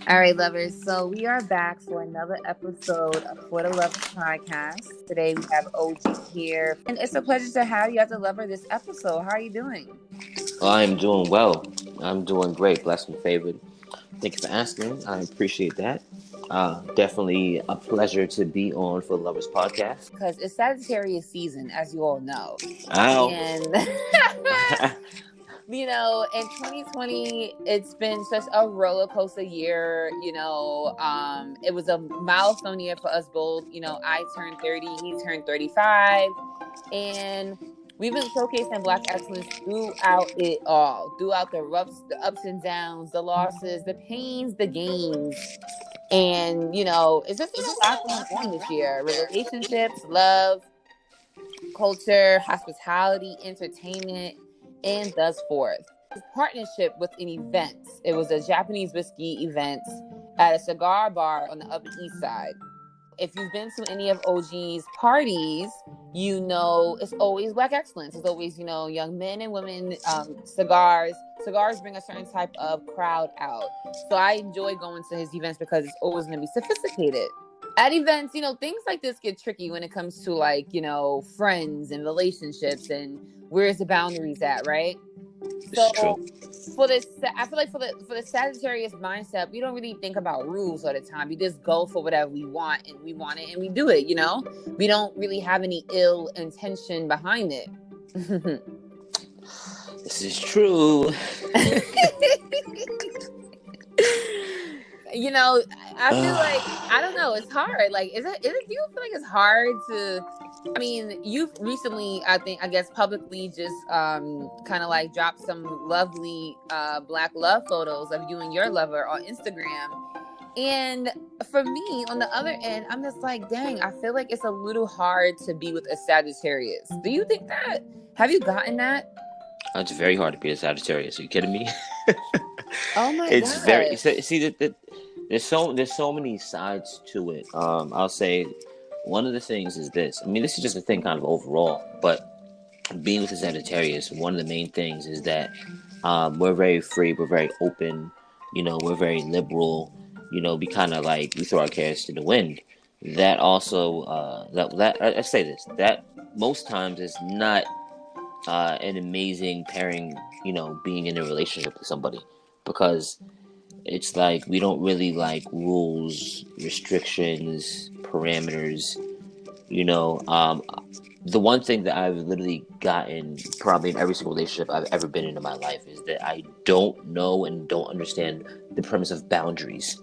All right, lovers. So we are back for another episode of For the Lovers podcast. Today we have OG here, and it's a pleasure to have you as a lover this episode. How are you doing? I'm doing well. I'm doing great. Blessed and favored. Thank you for asking. I appreciate that. Definitely a pleasure to be on For the Lovers podcast. Because it's Sagittarius season, as you all know, Ow. and in 2020, it's been such a roller coaster year. It was a milestone year for us both. I turned 30, he turned 35, and we've been showcasing Black excellence throughout it all, throughout the ups and downs, the losses, the pains, the gains. And, it's just been a lot going on this year. Relationships, love, culture, hospitality, entertainment, and thus forth. Partnership with an event. It was a Japanese whiskey event at a cigar bar on the Upper East Side. If you've been to any of OG's parties, it's always Black excellence. It's always, young men and women, cigars. Cigars bring a certain type of crowd out. So I enjoy going to his events because it's always going to be sophisticated. At events, things like this get tricky when it comes to friends and relationships and where's the boundaries at, right? It's true. I feel like for the Sagittarius mindset, we don't really think about rules all the time. We just go for whatever we want, and we want it, and we do it. We don't really have any ill intention behind it. This is true. I feel like, I don't know, it's hard. Like, do you feel like it's hard to, you've recently, I guess publicly just kind of like dropped some lovely Black love photos of you and your lover on Instagram. And for me, on the other end, I'm just like, dang, I feel like it's a little hard to be with a Sagittarius. Do you think that? Have you gotten that? It's very hard to be a Sagittarius. Are you kidding me? Oh my It's God. very. See, there's so many sides to it. I'll say one of the things is this. This is just a thing kind of overall, but being with a Sagittarius, one of the main things is that we're very free, we're very open, we're very liberal. We kind of we throw our cares to the wind. That also, I say this, that most times is not an amazing pairing, being in a relationship with somebody, because it's like we don't really like rules, restrictions, parameters. The one thing that I've literally gotten probably in every single relationship I've ever been in my life is that I don't know and don't understand the premise of boundaries.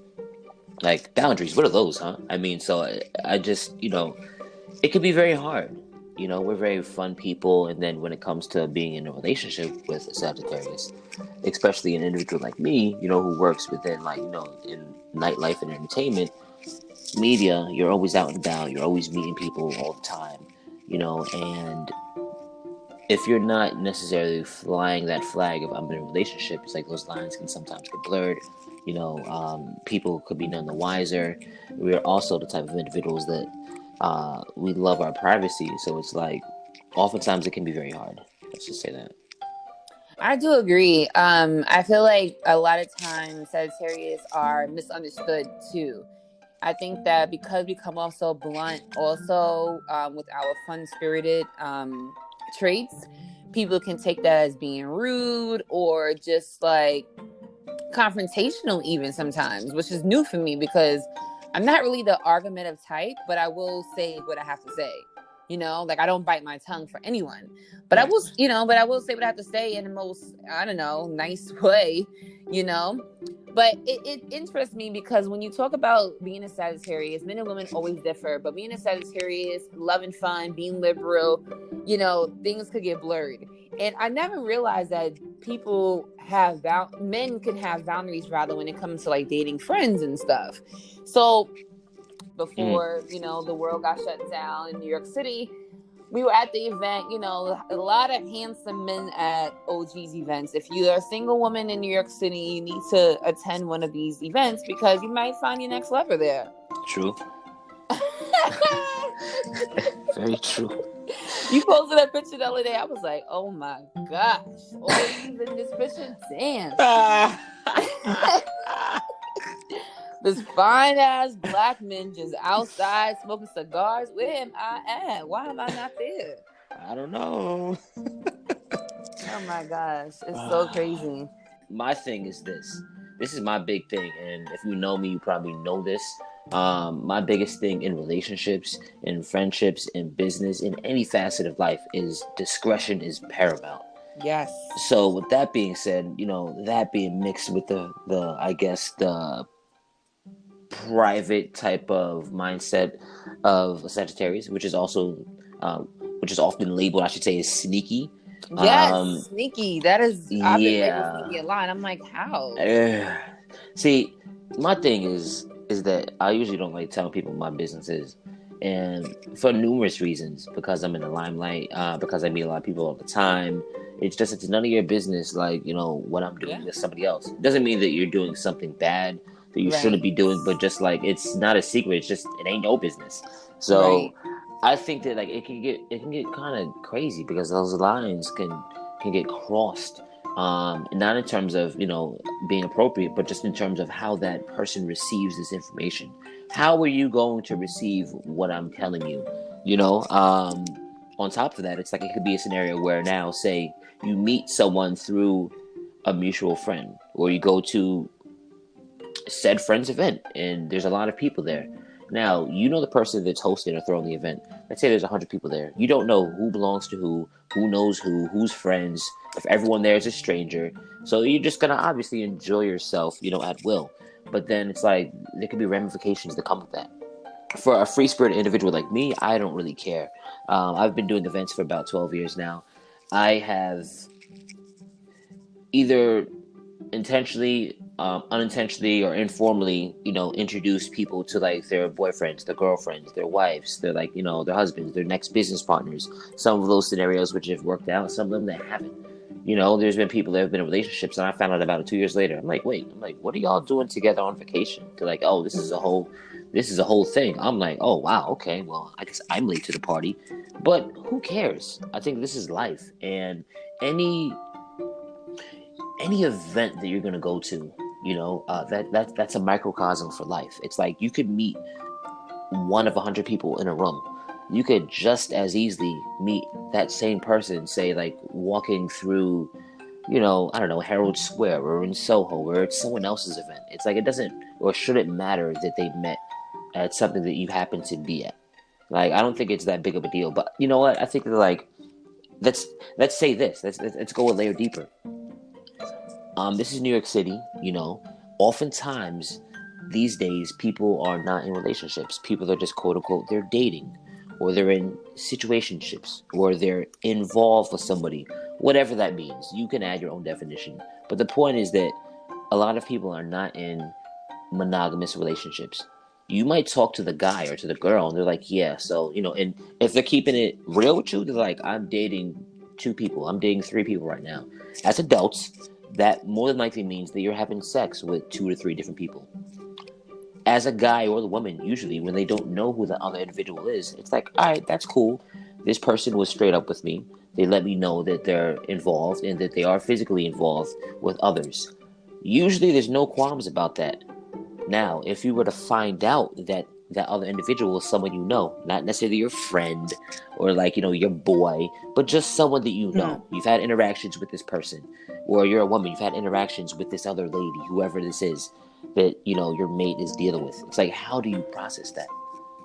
Like, boundaries, what are those, huh? So I just, it could be very hard. We're very fun people, and then when it comes to being in a relationship with a Sagittarius, especially an individual like me, who works within in nightlife and entertainment, media, you're always out and about, you're always meeting people all the time, and if you're not necessarily flying that flag of I'm in a relationship, it's like those lines can sometimes get blurred. People could be none the wiser. We're also the type of individuals that we love our privacy, so it's like oftentimes it can be very hard. Let's just say that. I do agree. I feel like a lot of times Sagittarius are misunderstood too. I think that because we come off so blunt, also with our fun-spirited traits, people can take that as being rude or just like confrontational even sometimes, which is new for me because I'm not really the argumentative type, but I will say what I have to say. I don't bite my tongue for anyone, but I will say what I have to say in the most, I don't know, nice way, but it interests me because when you talk about being a Sagittarius, men and women always differ, but being a Sagittarius, loving fun, being liberal, things could get blurred. And I never realized that men can have boundaries rather when it comes to like dating friends and stuff. So before, the world got shut down in New York City, we were at the event, a lot of handsome men at OG's events. If you're a single woman in New York City, you need to attend one of these events because you might find your next lover there. True. Very true. You posted that picture the other day. I was like, oh my gosh. OG's in this picture. Damn. This fine ass black men just outside smoking cigars. Where am I at? Why am I not there? I don't know. Oh my gosh, it's so crazy. My thing is this. This is my big thing, and if you know me, you probably know this. My biggest thing in relationships, in friendships, in business, in any facet of life is discretion is paramount. Yes. So with that being said, that being mixed with the I guess the private type of mindset of a Sagittarius, which is also which is often labeled, I should say, as sneaky. Yes, Um, sneaky. That is, I've been labeled yeah. sneaky a lot. I'm like, how? See, my thing is that I usually don't like telling people my business is, and for numerous reasons. Because I'm in the limelight, because I meet a lot of people all the time. It's none of your business, like what I'm doing Yeah. with somebody else. It doesn't mean that you're doing something bad that you shouldn't Right. be doing, but just like it's not a secret. It's just it ain't no business. Right. So I think that like it can get kind of crazy because those lines can get crossed. Not in terms of being appropriate, but just in terms of how that person receives this information. How are you going to receive what I'm telling you? On top of that, it's like it could be a scenario where now, say, you meet someone through a mutual friend, or you go to said friend's event, and there's a lot of people there. Now, the person that's hosting or throwing the event. Let's say there's 100 people there. You don't know who belongs to who knows who's friends, if everyone there is a stranger. So you're just going to obviously enjoy yourself, at will. But then it's like, there could be ramifications that come with that. For a free-spirited individual like me, I don't really care. I've been doing events for about 12 years now. I have either intentionally, unintentionally, or informally, introduce people to like their boyfriends, their girlfriends, their wives, their their husbands, their next business partners. Some of those scenarios which have worked out, some of them that haven't. There's been people that have been in relationships, and I found out about it 2 years later. I'm like, wait, what are y'all doing together on vacation? They're like, oh, this is a whole thing. I'm like, oh wow, okay, well, I guess I'm late to the party, but who cares? I think this is life, and any event that you're gonna go to, that's a microcosm for life. It's like you could meet one of 100 people in a room. You could just as easily meet that same person, say, like walking through, I don't know, Herald Square or in Soho, where it's someone else's event. It's like it doesn't or shouldn't matter that they met at something that you happen to be at. Like, I don't think it's that big of a deal. But you know what? I think that, like, let's say this. Let's go a layer deeper. This is New York City, oftentimes these days people are not in relationships. People are just quote unquote, they're dating, or they're in situationships, or they're involved with somebody, whatever that means. You can add your own definition. But the point is that a lot of people are not in monogamous relationships. You might talk to the guy or to the girl, and they're like, yeah, so, and if they're keeping it real with you, they're like, I'm dating 2 people, I'm dating 3 people right now. As adults, that more than likely means that you're having sex with 2 to 3 different people. As a guy or the woman, usually when they don't know who the other individual is, it's like, all right, that's cool. This person was straight up with me. They let me know that they're involved and that they are physically involved with others. Usually there's no qualms about that. Now, if you were to find out that that other individual is someone you know, not necessarily your friend or like, your boy, but just someone that you know. You've had interactions with this person, or you're a woman, you've had interactions with this other lady, whoever this is that, your mate is dealing with. It's like, how do you process that?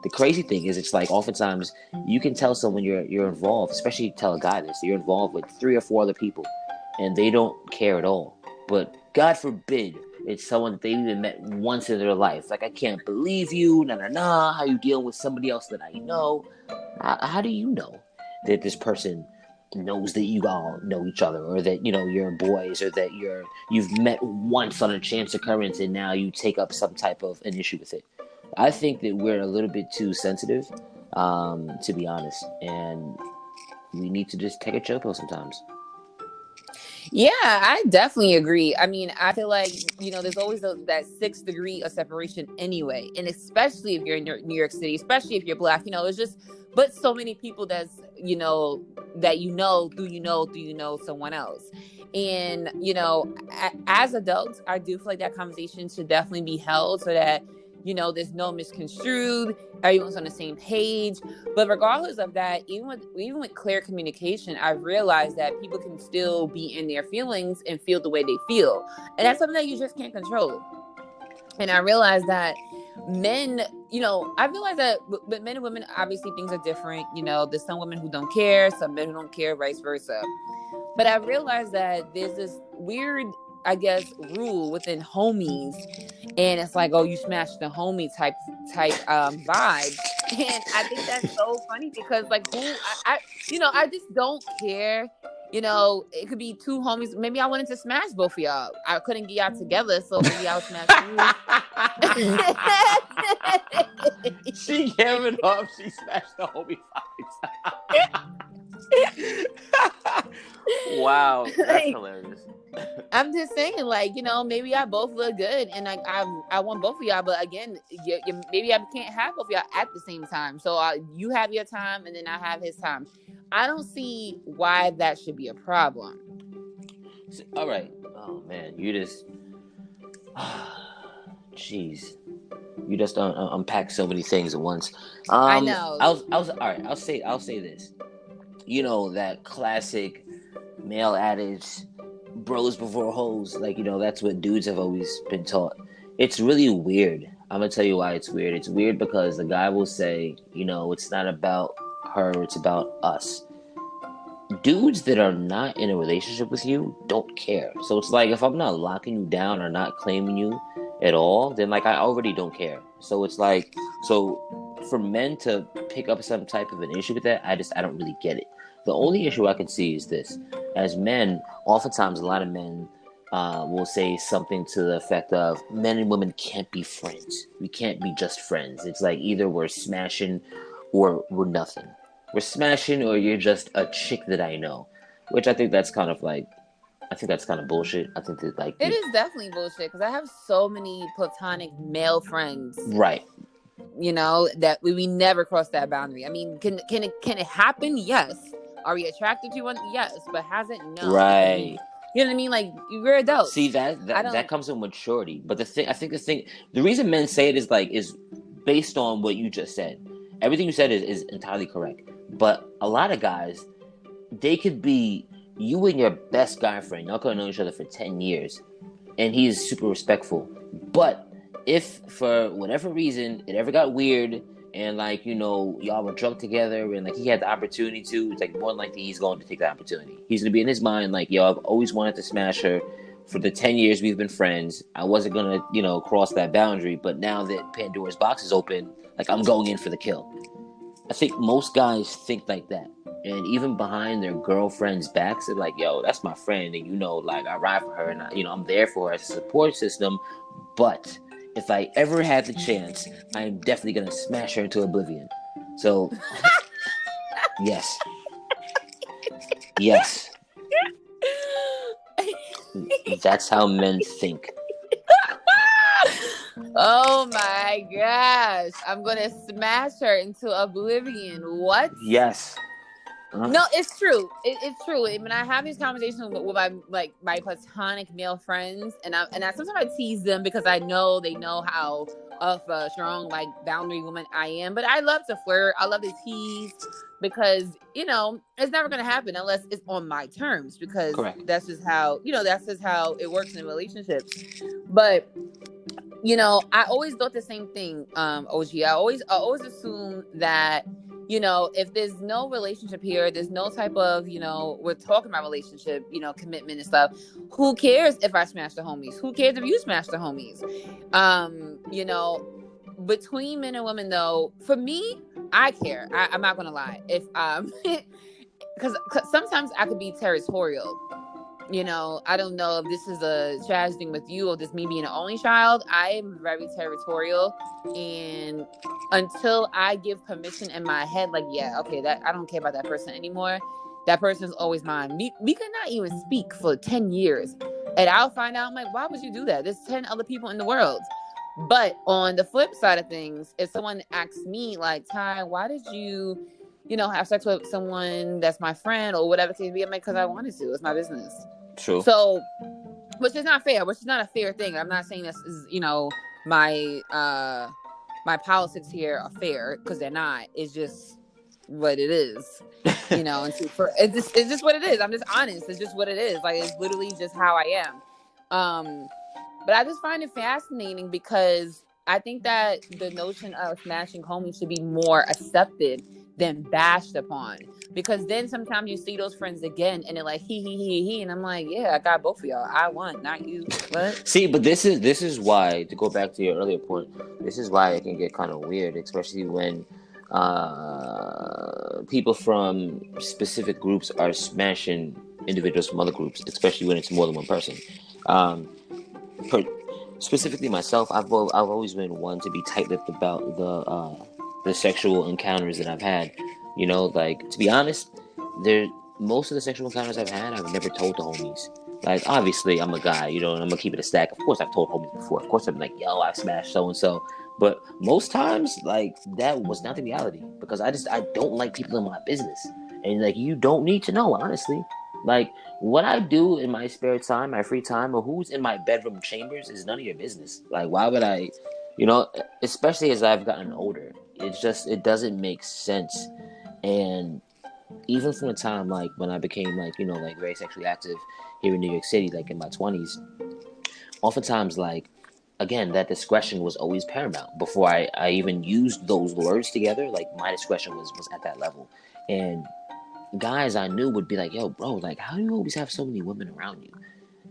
The crazy thing is, it's like oftentimes you can tell someone you're involved, especially tell a guy this, you're involved with 3 or 4 other people, and they don't care at all. But God forbid it's someone that they've even met once in their life. Like, I can't believe you, how you dealing with somebody else that I know? How do you know that this person knows that you all know each other, or that, you're boys, or that you've met once on a chance occurrence and now you take up some type of an issue with it? I think that we're a little bit too sensitive, to be honest, and we need to just take a chill pill sometimes. Yeah, I definitely agree. I mean, I feel like, there's always that 6th degree of separation anyway. And especially if you're in New York City, especially if you're Black, it's just, but so many people that's, that do you know someone else. And, you know, as adults, I do feel like that conversation should definitely be held so that, you know, there's no misconstrued, everyone's on the same page. But regardless of that, even with clear communication, I've realized that people can still be in their feelings and feel the way they feel. And that's something that you just can't control. And I realized that men, you know, I realized that with men and women, obviously things are different. You know, there's some women who don't care, some men who don't care, vice versa. But I realized that there's this weird, I guess, rule within homies, and it's like, oh, you smashed the homie type vibes. And I think that's so funny because, like, you know, I just don't care. You know, it could be two homies. Maybe I wanted to smash both of y'all. I couldn't get y'all together, so maybe I'll smash you. She gave it up. She smashed the homie vibes. Wow, that's Like, hilarious. I'm just saying, like, you know, maybe I both look good, and like I want both of y'all, but again, maybe I can't have both of y'all at the same time. So you have your time, and then I have his time. I don't see why that should be a problem. All right. Oh man, you just, jeez, you just unpack so many things at once. I know. I was all right. I'll say this. You know that classic male adage, bros before hoes. Like, you know, that's what dudes have always been taught. It's really weird. I'm gonna tell you why it's weird. It's weird because the guy will say, you know, it's not about her, it's about us. Dudes that are not in a relationship with you don't care. So it's like, if I'm not locking you down or not claiming you at all, then like I already don't care. So it's like, so for men to pick up some type of an issue with that, I don't really get it. The only issue I can see is this: as men, oftentimes a lot of men will say something to the effect of, men and women can't be friends. We can't be just friends. It's like either we're smashing or we're nothing. We're smashing or you're just a chick that I know. Which I think that's kind of like, I think that's kind of bullshit. I think that like... It is definitely bullshit because I have so many platonic male friends. Right. You know, that we never cross that boundary. I mean, can it happen? Yes. Are we attracted to one? Yes. But has it? No. Right. You know what I mean? Like, we're adults. See, that comes with maturity. But the reason men say it is based on what you just said. Everything you said is entirely correct. But a lot of guys, they could be you and your best guy friend. Y'all could have known each other for 10 years. And he is super respectful. But if for whatever reason it ever got weird and like, you know, y'all were drunk together and like he had the opportunity to, it's like more than likely he's going to take the opportunity. He's going to be in his mind like, yo, I've always wanted to smash her. For the 10 years we've been friends, I wasn't going to, you know, cross that boundary. But now that Pandora's box is open, like I'm going in for the kill. I think most guys think like that. And even behind their girlfriend's backs, they're like, yo, that's my friend. And, you know, like, I ride for her and, I'm there for her as a support system. But if I ever had the chance, I'm definitely going to smash her into oblivion. So, yes. Yes. That's how men think. Oh my gosh. I'm going to smash her into oblivion. What? Yes. No, it's true. It's true. When I have these conversations with my platonic male friends, and I sometimes I tease them because I know they know how of a strong like boundary woman I am. But I love to flirt. I love to tease because it's never gonna happen unless it's on my terms. Because Correct. that's just how it works in relationships. But I always thought the same thing, OG. I always assume that, if there's no relationship here, there's no type of, we're talking about relationship, commitment and stuff. Who cares if I smash the homies? Who cares if you smash the homies? Between men and women, though, for me, I care. I'm not going to lie. If, because sometimes I could be territorial. I don't know if this is a strategy thing with you or just me being an only child. I am very territorial, and until I give permission in my head, like, yeah, okay, that I don't care about that person anymore. That person's always mine. We could not even speak for 10 years, and I'll find out. I'm like, why would you do that? There's 10 other people in the world. But on the flip side of things, if someone asks me, like, Ty, why did you, have sex with someone that's my friend or whatever it may be, I'm like, because I wanted to. It's my business. True. So, which is not fair, which is not a fair thing. I'm not saying this is, my my politics here are fair, because they're not. It's just what it is, and it's just what it is. I'm just honest. It's just what it is. Like, it's literally just how I am. But I just find it fascinating, because I think that the notion of smashing homies should be more accepted than bashed upon. Because then sometimes you see those friends again and they're like, he. And I'm like, yeah, I got both of y'all. I won, not you. What? See, but this is why, to go back to your earlier point, this is why it can get kind of weird, especially when people from specific groups are smashing individuals from other groups, especially when it's more than one person. Um, per, Specifically myself, I've always been one to be tight-lipped about the sexual encounters that I've had. Like, to be honest, most of the sexual encounters I've had, I've never told the homies. Like, obviously, I'm a guy, and I'm gonna keep it a stack. Of course, I've told homies before. Of course, I'm like, yo, I smashed so and so. But most times, like, that was not the reality, because I don't like people in my business, and like, you don't need to know, honestly. Like, what I do in my spare time, my free time, or who's in my bedroom chambers is none of your business. Like, why would I, especially as I've gotten older, it doesn't make sense. And even from the time, like, when I became, like, like, very sexually active here in New York City, like, in my 20s, oftentimes, like, again, that discretion was always paramount. Before I even used those words together, like, my discretion was at that level. And guys I knew would be like, yo, bro, like, how do you always have so many women around you?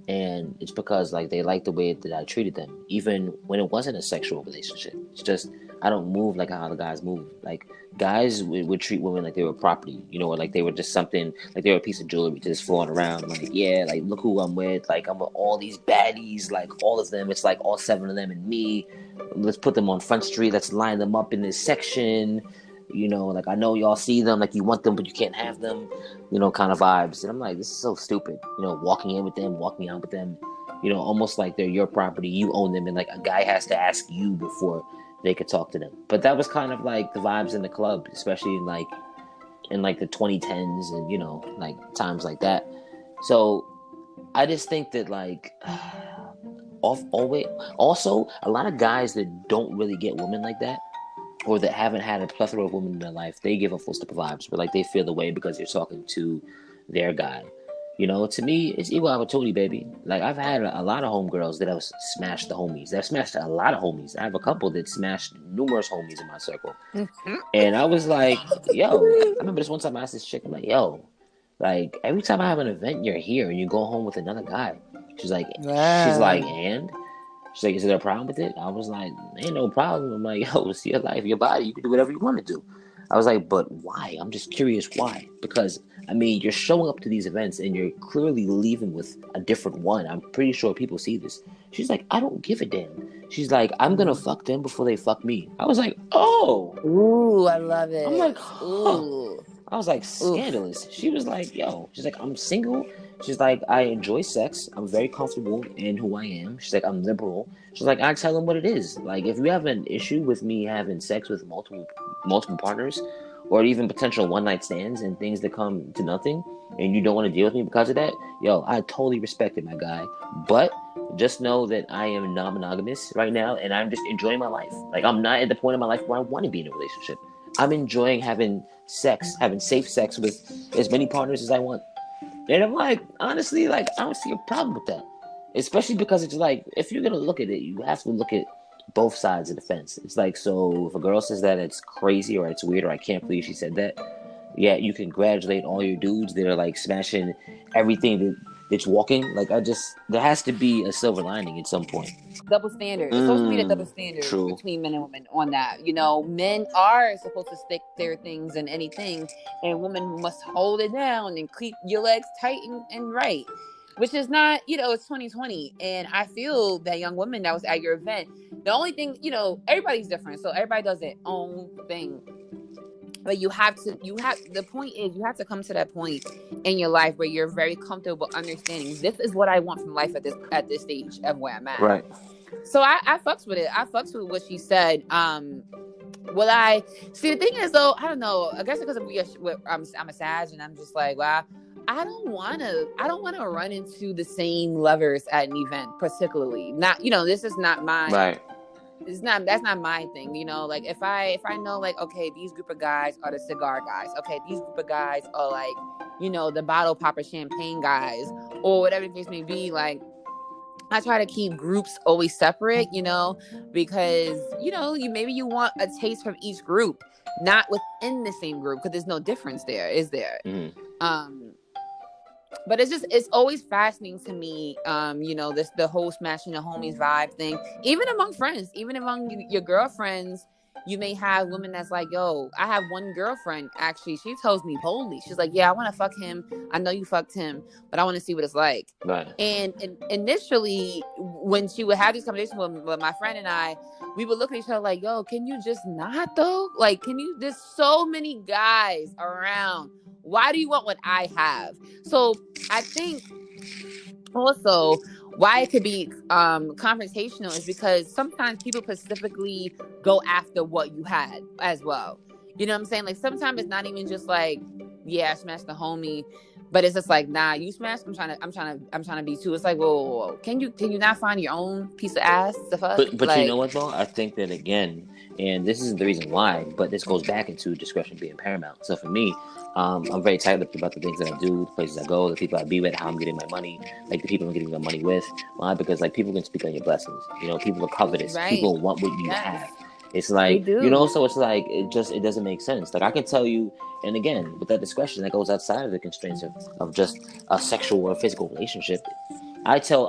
And it's because, like, they like the way that I treated them, even when it wasn't a sexual relationship. It's just, I don't move like how other guys move. Like, guys would treat women like they were property, or like they were just something, like they were a piece of jewelry just flaunt around. I'm like, yeah, like, look who I'm with. Like, I'm with all these baddies, like, all of them. It's like all 7 of them and me. Let's put them on Front Street. Let's line them up in this section. Like, I know y'all see them, like, you want them, but you can't have them, kind of vibes. And I'm like, this is so stupid. Walking in with them, walking out with them, almost like they're your property, you own them, and like a guy has to ask you before they could talk to them. But that was kind of like the vibes in the club, especially in the 2010s and, like, times like that. So I just think that, like, always, also, a lot of guys that don't really get women like that, or that haven't had a plethora of women in their life, they give a full step of vibes, but like, they feel the way because you're talking to their guy. To me, it's equal opportunity, baby. Like, I've had a lot of homegirls that have smashed the homies. They've smashed a lot of homies. I have a couple that smashed numerous homies in my circle. And I was like, yo, I remember this one time I asked this chick, I'm like, yo, like, every time I have an event, you're here and you go home with another guy. She's like, and? She's like, is there a problem with it? I was like, ain't no problem. I'm like, yo, it's your life, your body. You can do whatever you want to do. I was like, but why? I'm just curious why. Because, I mean, you're showing up to these events and you're clearly leaving with a different one. I'm pretty sure people see this. She's like, I don't give a damn. She's like, I'm going to fuck them before they fuck me. I was like, oh. Ooh, I love it. I'm like, huh. Ooh. I was like, scandalous. Oof. She was like, yo, she's like, I'm single. She's like, I enjoy sex. I'm very comfortable in who I am. She's like, I'm liberal. She's like, I tell them what it is. Like, if you have an issue with me having sex with multiple partners, or even potential one-night stands and things that come to nothing, and you don't want to deal with me because of that, yo, I totally respect it, my guy. But just know that I am non-monogamous right now, and I'm just enjoying my life. Like, I'm not at the point in my life where I want to be in a relationship. I'm enjoying having safe sex with as many partners as I want. And I'm like, honestly, like, I don't see a problem with that. Especially because it's like, if you're going to look at it, you have to look at both sides of the fence. It's like, so if a girl says that it's crazy or it's weird or I can't believe she said that, yeah, you congratulate all your dudes that are like smashing everything that's walking. Like, there has to be a silver lining at some point. Double standard. It's supposed to be the double standard between men and women on that. Men are supposed to stick their things in anything, and women must hold it down and keep your legs tight and right. Which is not, it's 2020. And I feel that young woman that was at your event, the only thing, everybody's different. So everybody does their own thing. But the point is, you have to come to that point in your life where you're very comfortable understanding this is what I want from life at this stage of where I'm at. Right. So I fucks with it. I fucks with what she said. Will I see? The thing is, though, I don't know. I guess because I'm a Sag, and I'm just like, wow. I don't wanna run into the same lovers at an event, particularly. Not, this is not my Right. that's not my thing, like if I know, like, okay, these group of guys are the cigar guys, okay, these group of guys are like, the bottle popper champagne guys, or whatever the case may be, like, I try to keep groups always separate, because maybe you want a taste from each group, not within the same group, because there's no difference there, is there? Mm-hmm. But it's always fascinating to me, the whole smashing the homies vibe thing. Even among friends, even among your girlfriends, you may have women that's like, yo, I have one girlfriend, actually, she tells me boldly, she's like, yeah, I want to fuck him. I know you fucked him, but I want to see what it's like. Right. And initially, when she would have these conversations with my friend and I, we would look at each other like, yo, can you just not, though? Like, there's so many guys around. Why do you want what I have? So I think also why it could be confrontational is because sometimes people specifically go after what you had as well. You know what I'm saying? Like, sometimes it's not even just like, yeah, I smashed the homie, but it's just like, nah, you smashed. I'm trying to be too. It's like, whoa. Can you not find your own piece of ass to fuck? But like, you know what though? I think that again, and this isn't the reason why, but this goes back into discretion being paramount. So for me, I'm very tight-lipped about the things that I do, the places I go, the people I be with, how I'm getting my money, like the people I'm getting my money with. Why? Because like people can speak on your blessings. People are covetous. right? People want what you Yes, have. It's they like, do. so it's like it doesn't make sense. Like I can tell you, and again, with that discretion that goes outside of the constraints of just a sexual or physical relationship. I tell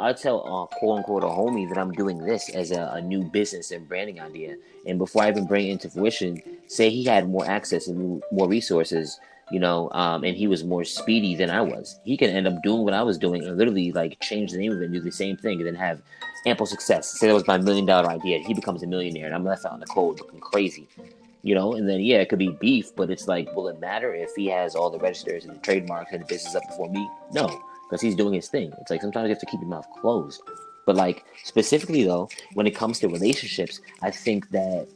quote unquote a homie that I'm doing this as a new business and branding idea, and before I even bring it into fruition, say he had more access and more resources, and he was more speedy than I was. He can end up doing what I was doing and literally like change the name of it and do the same thing and then have ample success. Say that was my $1 million idea, he becomes a millionaire, and I'm left out in the cold looking crazy. And then yeah, it could be beef, but it's like, will it matter if he has all the registers and the trademarks and the business up before me? No, because he's doing his thing. It's like sometimes you have to keep your mouth closed. But like specifically though, when it comes to relationships, I think that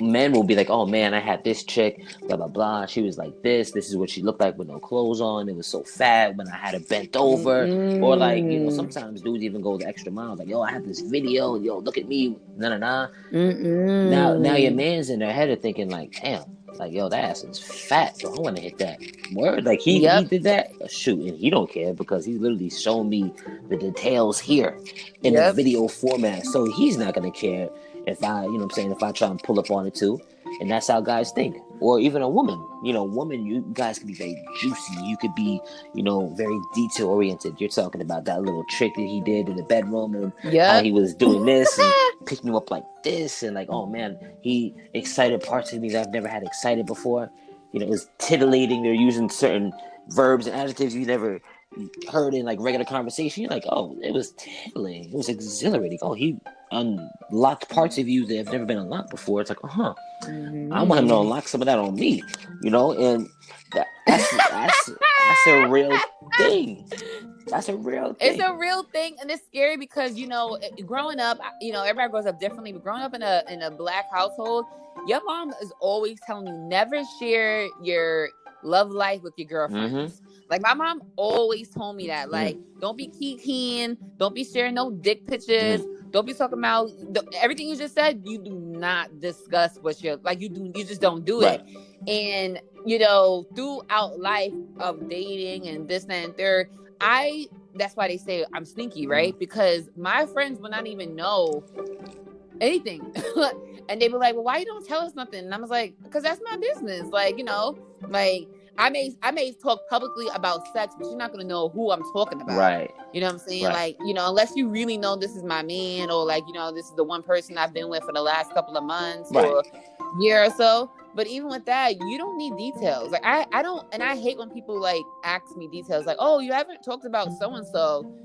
men will be like, oh man, I had this chick, blah blah blah. She was like this. This is what she looked like with no clothes on. It was so fat when I had her bent over. Or like, sometimes dudes even go the extra mile. Like, yo, I have this video. Yo, look at me. Nah. Now your man's in their head are thinking like, damn, like, yo, that ass is fat. So I want to hit that. Word, like he did that. Shoot, and he don't care because he's literally showing me the details here in the video format. So he's not gonna care if I, if I try and pull up on it too. And that's how guys think. Or even a woman, you guys can be very juicy. You could be, very detail oriented. You're talking about that little trick that he did in the bedroom and how he was doing this and picking you up like this. And like, oh man, he excited parts of me that I've never had excited before. It was titillating. They're using certain verbs and adjectives you never heard in like regular conversation. You're like, oh, it was titillating. It was exhilarating. Oh, he unlocked parts of you that have never been unlocked before. It's like, I want him to unlock some of that on me, and that's a real thing. That's a real thing. It's a real thing, and it's scary because growing up, everybody grows up differently. But growing up in a Black household, your mom is always telling you never share your love life with your girlfriends. Like my mom always told me that. Like, don't be kikiing, don't be sharing no dick pictures, don't be talking about everything you just said. You do not discuss what you're like. You just don't do it. And throughout life of dating and this that, and third, that's why they say I'm sneaky, right? Because my friends will not even know anything. And they be like, well, why you don't tell us nothing? And I was like, because that's my business. Like, like I may talk publicly about sex, but you're not going to know who I'm talking about. Right. You know what I'm saying? Right. Like, unless you really know this is my man, or like, this is the one person I've been with for the last couple of months or year or so. But even with that, you don't need details. Like I don't, and I hate when people like ask me details like, oh, you haven't talked about so-and-so.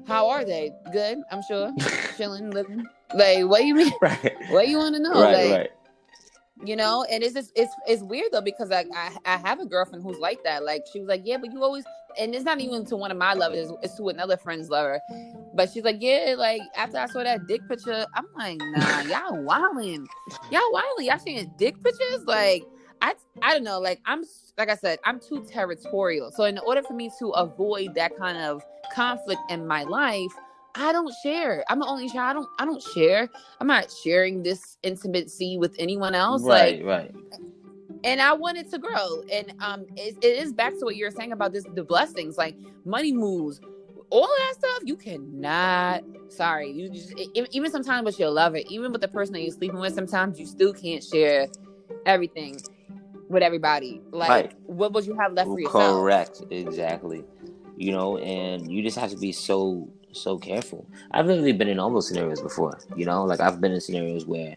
How are they? Good, I'm sure. Chilling, living. Like, what do you mean? Right. What do you want to know? Right. And it's just it's weird though, because like I have a girlfriend who's like that. Like she was like, yeah, but you always, and it's not even to one of my lovers, it's to another friend's lover. But she's like, yeah, like after I saw that dick picture, I'm like, nah, y'all wilding. Y'all seeing dick pictures? Like I don't know. Like like I said, I'm too territorial. So in order for me to avoid that kind of conflict in my life, I don't share. I'm the only child. I don't share. I'm not sharing this intimacy with anyone else. Like, Right. and I want it to grow. And it is back to what you're saying about the blessings, like money moves, all that stuff. You cannot. Sorry, you just even sometimes with your lover, even with the person that you're sleeping with, sometimes you still can't share everything with everybody. Like, Right. what would you have left for yourself? Correct. Exactly. And you just have to be so careful. I've literally been in all those scenarios before. Like I've been in scenarios where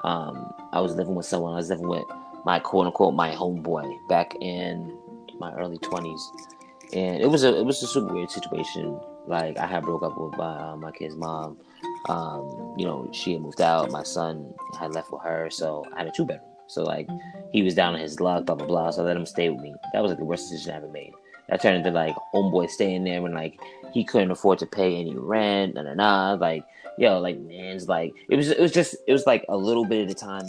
I was living with someone. I was living with my quote unquote my homeboy back in my early 20s, and it was a super weird situation. Like I had broke up with my kid's mom. She had moved out. My son had left with her, so I had a 2-bedroom. So like he was down on his luck, blah blah blah. So I let him stay with me. That was like the worst decision I ever made. That turned into like homeboy staying there when like he couldn't afford to pay any rent. Like like man's like it was like a little bit at a time,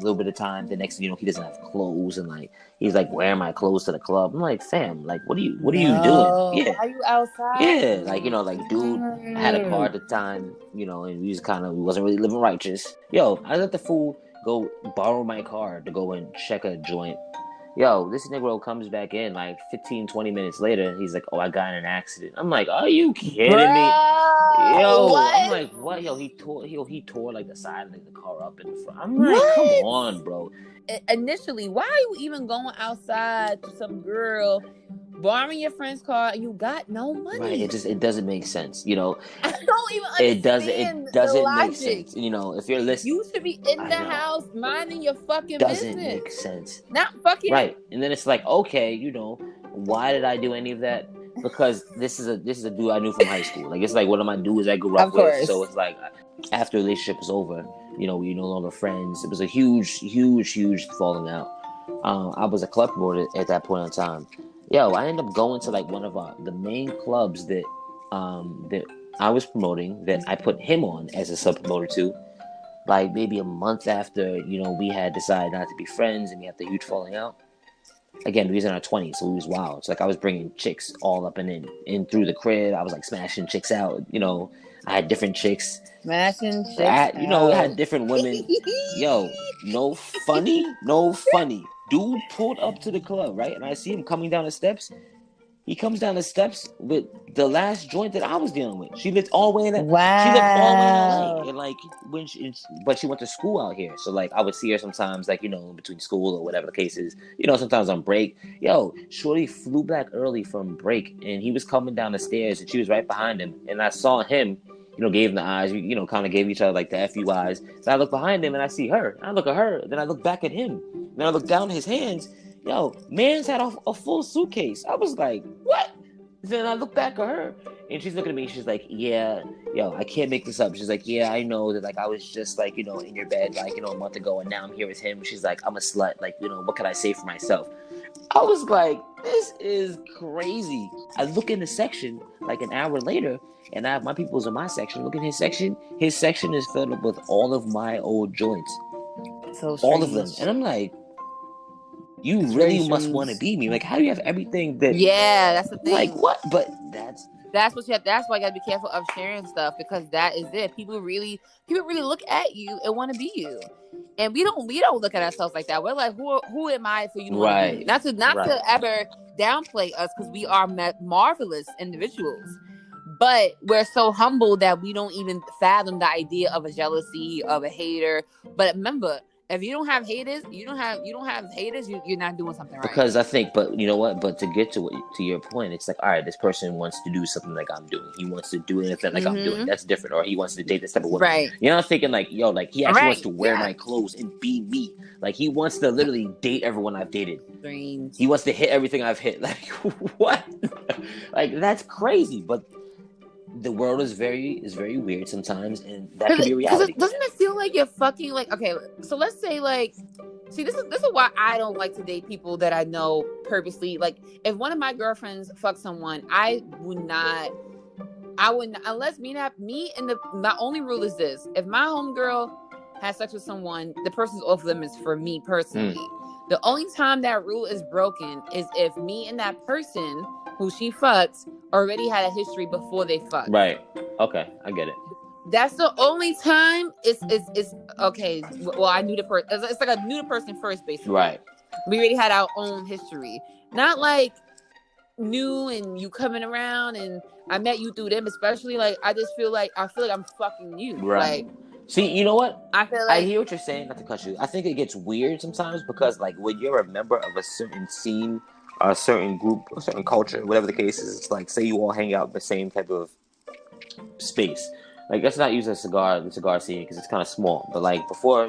The next thing you know, he doesn't have clothes and like he's like wearing my clothes to the club. I'm like, fam, like what are you doing? No, Yeah. why you outside? Yeah, like like dude had a car at the time, and we wasn't really living righteous. I let the fool go borrow my car to go and check a joint. This Negro comes back in like 15, 20 minutes later. He's like, oh, I got in an accident. I'm like, are you kidding me? Bro, I'm what? like, what? He tore like the side of the car up in the front. I'm like, come What? on, bro. Initially, why are you even going outside to some girl, borrowing your friend's car, and you got no Right, money? it doesn't make sense, I don't even it understand the doesn't make logic. sense. If you're listening, You should be in I the know, house minding your fucking doesn't business, make sense. not fucking. Right. And then it's like, okay, why did I do any of that? Because this is a dude I knew from high school. Like it's like one of my dudes I grew up Of with. course. So it's like after the relationship was over, we no longer friends. It was a huge falling out. I was a club promoter at that point in time. I ended up going to like one of the main clubs that I was promoting, that I put him on as a sub promoter to. Like maybe a month after, we had decided not to be friends and we had the huge falling out. Again, we was in our 20s, so we was wild. It's like I was bringing chicks all up and in through the crib. I was like smashing chicks out. I had different chicks. Smashing chicks I had out. different women. No funny. Dude pulled up to the club, right? And I see him coming down the steps. He comes down the steps with the last joint that I was dealing with. She lived all the way in She lived all the way in LA, and like but she went to school out here. So like I would see her sometimes, like in between school or whatever the case is. Sometimes on break. Shorty flew back early from break, and he was coming down the stairs, and she was right behind him, and I saw him. Gave him the eyes. Kind of gave each other like the FU eyes. So I look behind him and I see her. I look at her. Then I look back at him. Then I look down at his hands. Man's had a full suitcase. I was like, what? Then I look back at her, and she's looking at me. She's like, yeah, I can't make this up. She's like, yeah, I know that, like, I was just, like, in your bed, like, a month ago, and now I'm here with him. She's like, I'm a slut. Like, what can I say for myself? I was like, this is crazy. I look in the section, like, an hour later, and I have my peoples in my section. Look at his section. His section is filled up with all of my old joints. So strange. All of them. And I'm like, you really must want to be me. Like, how do you have everything that? Yeah, that's the thing. Like, what? But that's what you have. That's why you gotta be careful of sharing stuff, because that is it. People really look at you and want to be you, and we don't look at ourselves like that. We're like, who am I for you to want to be? Not to ever downplay us, because we are marvelous individuals. But we're so humble that we don't even fathom the idea of a jealousy, of a hater. But remember, if you don't have haters, you're not doing something right. Because I think, but you know what? But to get to your point, it's like, all right, this person wants to do something like I'm doing. He wants to do anything like I'm doing. That's different. Or he wants to date this type of woman. Right. I'm thinking like, like he actually wants to wear my clothes and be me. Like he wants to literally date everyone I've dated. Dreams. He wants to hit everything I've hit. Like what? Like that's crazy. But the world is very weird sometimes, and that can be reality. Doesn't it feel like you're fucking, like, okay, so let's say, like, see, this is why I don't like to date people that I know purposely. Like, if one of my girlfriends fucks someone, I would not, unless my only rule is this: if my homegirl has sex with someone, the person's off limits for me personally. The only time that rule is broken is if me and that person who she fucked already had a history before they fucked. Right. Okay, I get it. That's the only time it's okay. Well, I knew the person. It's like I knew the person first, basically. Right. We already had our own history. Not like new and you coming around and I met you through them. Especially like I feel like I'm fucking you. Right. Like See, you know what? I feel I like hear what you're saying, not to cut you. I think it gets weird sometimes because, like, when you're a member of a certain scene, a certain group, a certain culture, whatever the case is, it's like, say you all hang out in the same type of space. Like, let's not use the cigar scene because it's kind of small. But like before,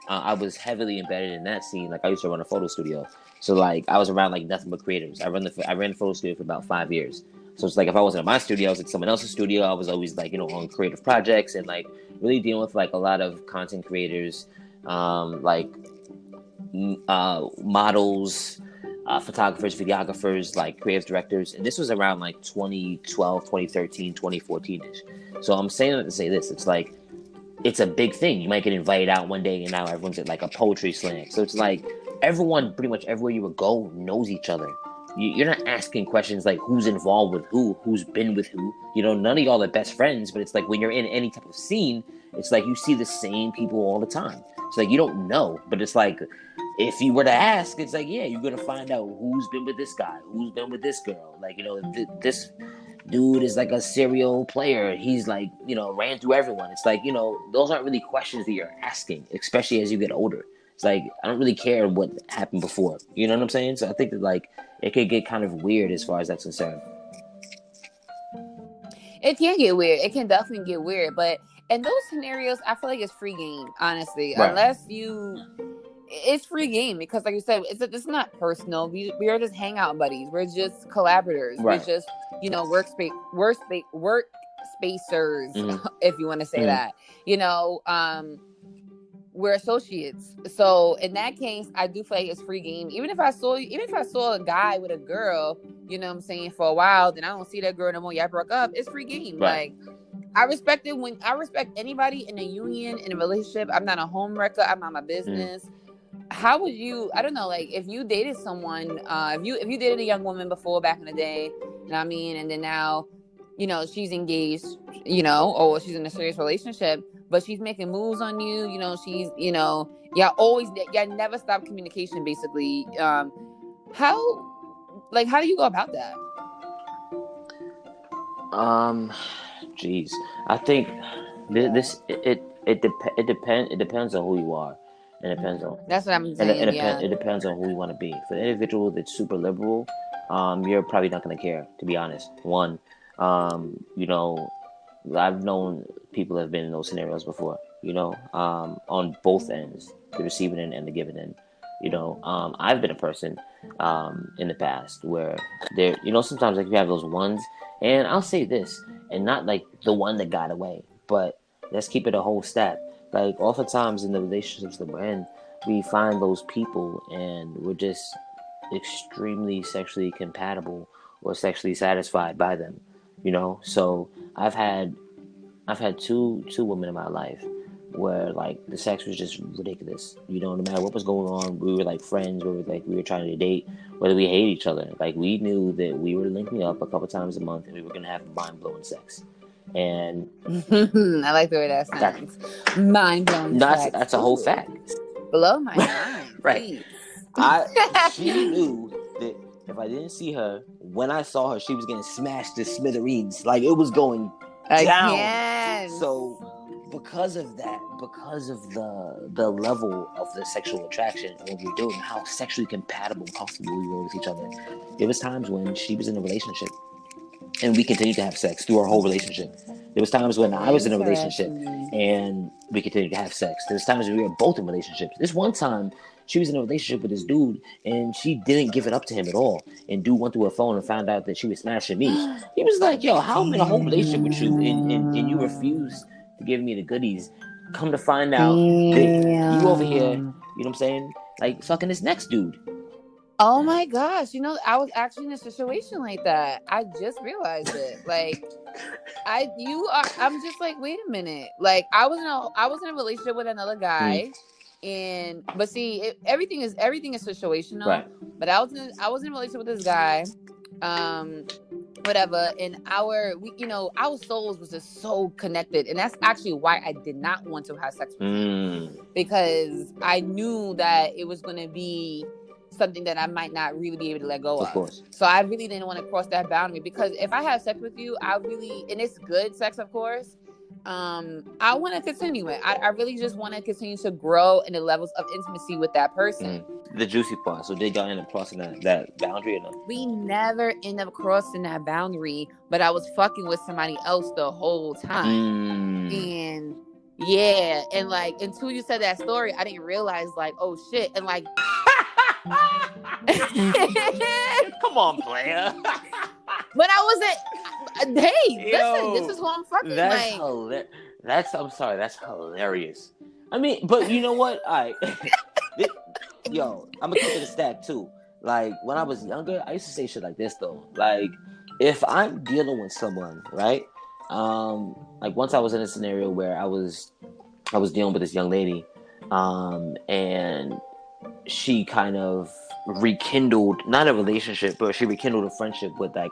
I was heavily embedded in that scene. Like, I used to run a photo studio, so like I was around like nothing but creators. I ran the photo studio for about 5 years. So it's like if I wasn't in my studio, I was at someone else's studio. I was always like on creative projects and like really dealing with like a lot of content creators, like models, photographers, videographers, like creative directors. And this was around like 2012, 2013, 2014-ish. So I'm saying that to say this. It's like, it's a big thing. You might get invited out one day and now everyone's at like a poetry slam. So it's like everyone, pretty much everywhere you would go, knows each other. You're not asking questions like who's involved with who's been with who. None of y'all are best friends, but it's like when you're in any type of scene, it's like you see the same people all the time. It's like you don't know, but it's like if you were to ask, it's like, yeah, you're gonna find out who's been with this guy, who's been with this girl. Like, this dude is like a serial player. He's like, ran through everyone. It's like, those aren't really questions that you're asking, especially as you get older. It's like, I don't really care what happened before. You know what I'm saying? So I think that like it could get kind of weird as far as that's concerned. it can get weird. It can definitely get weird. But in those scenarios, I feel like it's free game, honestly. Right. It's free game because, like you said, it's not personal. We are just hangout buddies. We're just collaborators. Right. We're just workspacers, Mm-hmm. if you want to say Mm-hmm. that. We're associates. So in that case, I do feel like it's free game. Even if I saw a guy with a girl, you know what I'm saying, for a while, then I don't see that girl no more. Y'all broke up. It's free game. Right. Like I respect anybody in a union, in a relationship. I'm not a home wrecker. I'm not my business. How would you? I don't know. Like if you dated someone, if you dated a young woman before back in the day, you know what I mean, and then now, she's engaged, or she's in a serious relationship, but she's making moves on you. She's, y'all never stop communication, basically. How do you go about that? Geez, I think it depends on who you are. It depends on. That's what I'm saying. It depends on who you want to be. For the individual that's super liberal, you're probably not going to care. To be honest, one, I've known people that have been in those scenarios before. On both ends, the receiving end and the giving end. I've been a person in the past where there, sometimes like you have those ones, and I'll say this, and not like the one that got away, but let's keep it a whole stat. Like oftentimes in the relationships that we're in, we find those people and we're just extremely sexually compatible or sexually satisfied by them. So I've had two women in my life where like the sex was just ridiculous. No matter what was going on, we were like friends, we were trying to date, whether we hate each other. Like we knew that we were linking up a couple times a month and we were gonna have mind-blowing sex. And I like the way that sounds. Mind-blowing sex. That's a whole fact. Blow my mind. Right. She knew that if I didn't see her, when I saw her, she was getting smashed to smithereens. Like it was going down. So because of that, because of the level of the sexual attraction and what we were doing, how sexually compatible and comfortable we were with each other, there was times when she was in a relationship and we continued to have sex through our whole relationship. There was times when I was in a relationship and we continued to have sex. There was times when we were both in relationships. This one time, she was in a relationship with this dude and she didn't give it up to him at all. And dude went through her phone and found out that she was smashing me. He was like, yo, how am I in a whole relationship with you and you refuse to give me the goodies? Come to find out that you over here, you know what I'm saying? Like fucking this next dude. Oh my gosh. I was actually in a situation like that. I just realized it. Like I'm just like, wait a minute. Like I was in a relationship with another guy. But see, everything is situational. Right. But I was in a relationship with this guy, whatever, and our souls was just so connected, and that's actually why I did not want to have sex with him, because I knew that it was going to be something that I might not really be able to let go of. Course. So I really didn't want to cross that boundary, because if I have sex with you, and it's good sex, of course, I want to continue it. I really just want to continue to grow in the levels of intimacy with that person. The juicy part. So did y'all end up crossing that boundary or no? We never end up crossing that boundary, but I was fucking with somebody else the whole time. And yeah, and like until you said that story, I didn't realize like, oh shit, and like come on, player. But I wasn't. Hey, listen, this is who I'm fucking. That's hilarious. I'm sorry, that's hilarious. I mean, but you know what? Yo, I'm gonna keep it a stack too. Like when I was younger, I used to say shit like this though. Like if I'm dealing with someone, right? Like once I was in a scenario where I was dealing with this young lady, and she kind of rekindled, not a relationship, but she rekindled a friendship with a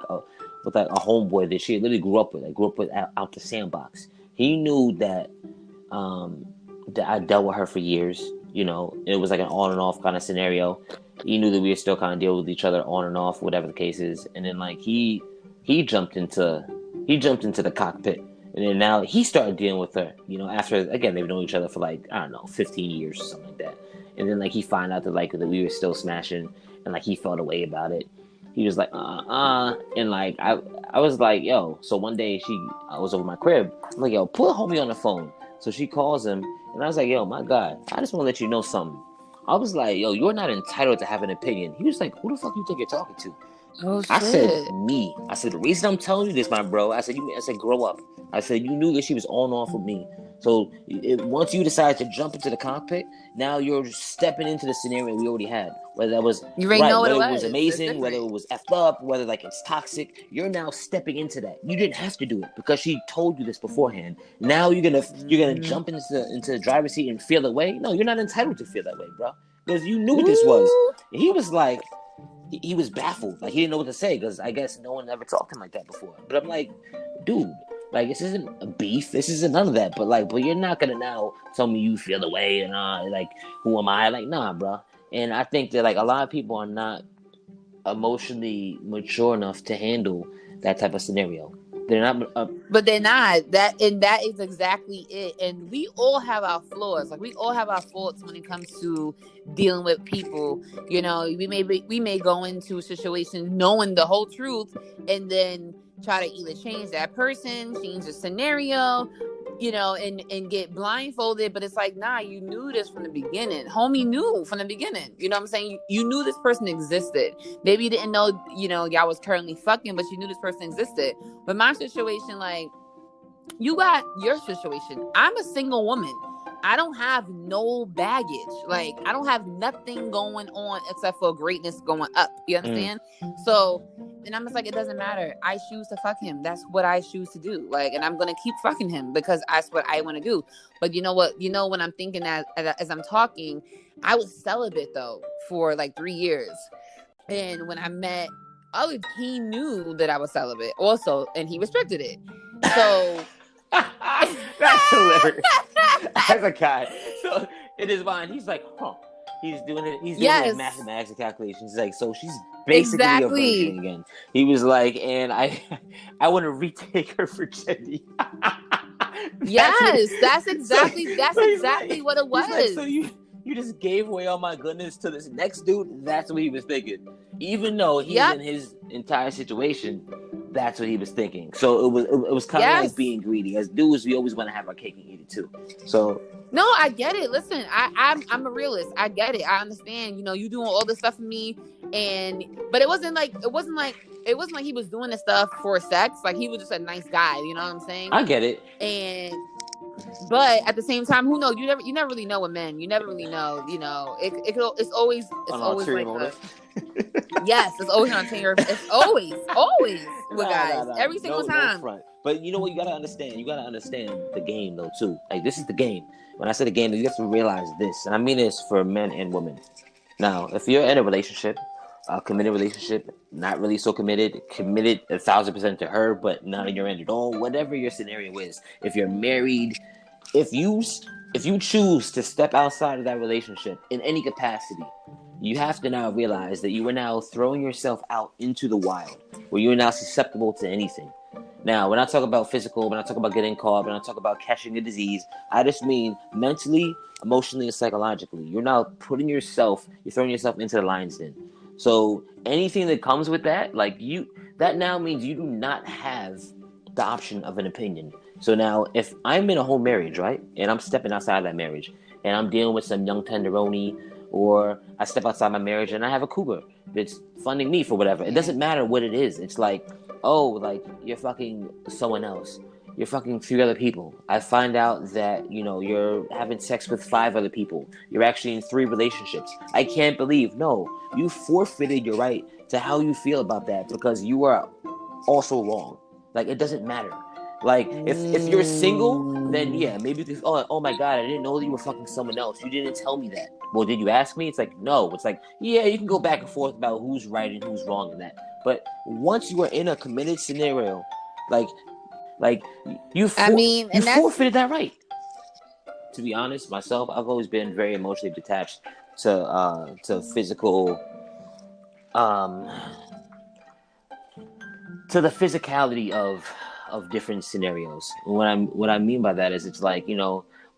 homeboy that she literally grew up with out the sandbox. He knew that that I dealt with her for years. You know, it was like an on and off kind of scenario. He knew that we were still kind of dealing with each other on and off, whatever the case is. And then like he jumped into the cockpit, and then now he started dealing with her. You know, after again they've known each other for like, I don't know, 15 years or something like that. And then like he found out that we were still smashing, and like he felt a way about it. He was like, and like I was like, yo. So one day I was over my crib. I'm like, yo, put homie on the phone. So she calls him, and I was like, yo, my God, I just want to let you know something. I was like, yo, you're not entitled to have an opinion. He was like, who the fuck you think you're talking to? Oh, shit. I said, me. I said, the reason I'm telling you this, my bro, I said, grow up. I said, you knew that she was on and off with me. So once you decide to jump into the cockpit, now you're stepping into the scenario we already had. Whether that was you already know what whether it was amazing, whether it was effed up, whether like it's toxic, you're now stepping into that. You didn't have to do it because she told you this beforehand. Now you're gonna jump into the driver's seat and feel that way. No, you're not entitled to feel that way, bro, because you knew what this was. He was like, he was baffled, like he didn't know what to say because I guess no one ever talked to him like that before. But I'm like, dude. Like, this isn't a beef. This isn't none of that. But you're not going to now tell me you feel the way and, like, who am I? Like, nah, bro. And I think that, like, a lot of people are not emotionally mature enough to handle that type of scenario. They're not. But they're not. That is exactly it. And we all have our flaws. Like, we all have our faults when it comes to dealing with people. You know, we may go into situations knowing the whole truth and then try to either change that person, change the scenario, you know, and get blindfolded. But it's like, nah, you knew this from the beginning. Homie knew from the beginning. You know what I'm saying? You knew this person existed. Maybe you didn't know, you know, y'all was currently fucking, but you knew this person existed. But my situation, like, you got your situation. I'm a single woman. I don't have no baggage. Like, I don't have nothing going on except for greatness going up. You understand? So, and I'm just like, it doesn't matter. I choose to fuck him. That's what I choose to do. Like, and I'm going to keep fucking him because that's what I want to do. But you know what? You know, when I'm thinking as I'm talking, I was celibate though for like 3 years. And when I met Olive, he knew that I was celibate also, and he restricted it. So... That's hilarious. As a guy, so in his mind, he's like, huh. He's doing it. He's doing it mathematics and calculations. He's like, so she's basically a virgin again. He was like, and I want to retake her virginity. That's exactly what it was. Like, so you just gave away all my goodness to this next dude. That's what he was thinking. Even though he's in his entire situation, that's what he was thinking. So it was kind of like being greedy. As dudes, we always want to have our cake and eat it too. So no, I get it. Listen, I'm a realist. I get it. I understand. You know, you doing all this stuff for me, but it wasn't like he was doing this stuff for sex. Like, he was just a nice guy. You know what I'm saying? I get it. But at the same time, who knows? You never really know with men. You never really know. You know, it's always like yes, it's always on ulterior. It's always with guys every single time. No front. But you know what? You gotta understand. You gotta understand the game though too. Like this is the game. When I say the game, you have to realize this, and I mean this for men and women. Now, if you're in a relationship, a committed relationship, not really so committed, committed 1,000% to her, but not on your end at all, whatever your scenario is. If you're married, if you choose to step outside of that relationship in any capacity, you have to now realize that you are now throwing yourself out into the wild, where you are now susceptible to anything. Now, when I talk about physical, when I talk about getting caught, when I talk about catching a disease, I just mean mentally, emotionally, and psychologically. You're now you're throwing yourself into the lion's den. So anything that comes with that, that now means you do not have the option of an opinion. So now, if I'm in a whole marriage, right, and I'm stepping outside of that marriage, and I'm dealing with some young tenderoni, or I step outside my marriage and I have a cougar that's funding me for whatever. It doesn't matter what it is. It's like, oh, like you're fucking someone else. You're fucking 3 other people. I find out that, you're having sex with 5 other people. You're actually in 3 relationships. I can't believe, no, you forfeited your right to how you feel about that because you are also wrong. Like, it doesn't matter. Like, if you're single, then yeah, maybe you can, oh my God, I didn't know that you were fucking someone else. You didn't tell me that. Well, did you ask me? It's like, no. It's like, yeah, you can go back and forth about who's right and who's wrong in that. But once you are in a committed scenario, like you forfeited that right. To be honest, myself, I've always been very emotionally detached to physical, to the physicality of different scenarios. What I mean by that is, it's like,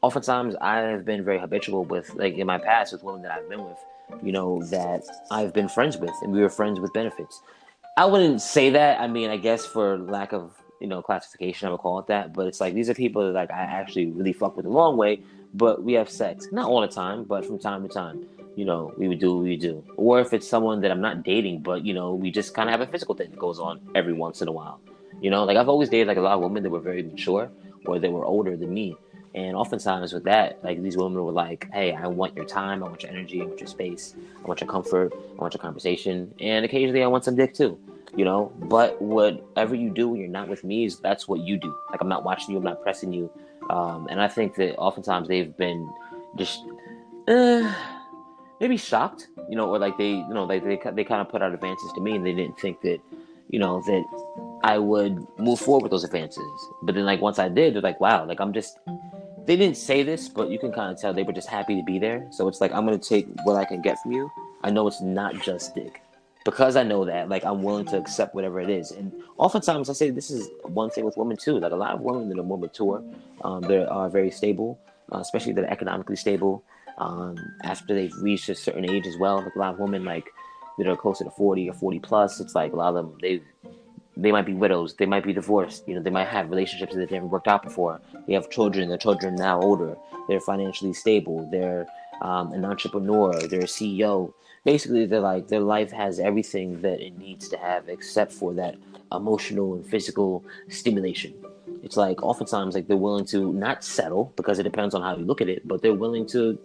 oftentimes I have been very habitual with, like, in my past with women that I've been with, that I've been friends with, and we were friends with benefits. I wouldn't say that. I mean, I guess for lack of, classification, I would call it that. But it's like, these are people that, like, I actually really fuck with the long way, but we have sex. Not all the time, but from time to time. We would do what we do. Or if it's someone that I'm not dating, but, we just kind of have a physical thing that goes on every once in a while. Like, I've always dated, like, a lot of women that were very mature, or they were older than me. And oftentimes with that, like, these women were like, hey, I want your time, I want your energy, I want your space, I want your comfort, I want your conversation, and occasionally I want some dick too, But whatever you do when you're not with me, that's what you do. Like, I'm not watching you, I'm not pressing you. And I think that oftentimes they've been just maybe shocked, or like they kind of put out advances to me, and they didn't think that, that I would move forward with those advances. But then, like, once I did, they're like, wow, like, they didn't say this, but you can kind of tell they were just happy to be there. So it's like, I'm going to take what I can get from you. I know it's not just dick. Because I know that, like, I'm willing to accept whatever it is. And oftentimes I say this is one thing with women too. Like, a lot of women that are more mature, that are very stable, especially that are economically stable, after they've reached a certain age as well. Like, a lot of women, like, that are closer to 40 or 40 plus, it's like a lot of them, they might be widows, they might be divorced, they might have relationships that they haven't worked out before. They have children, their children are now older, they're financially stable, they're an entrepreneur, they're a CEO. Basically, they're like, their life has everything that it needs to have except for that emotional and physical stimulation. It's like, oftentimes, like, they're willing to not settle, because it depends on how you look at it, but they're willing to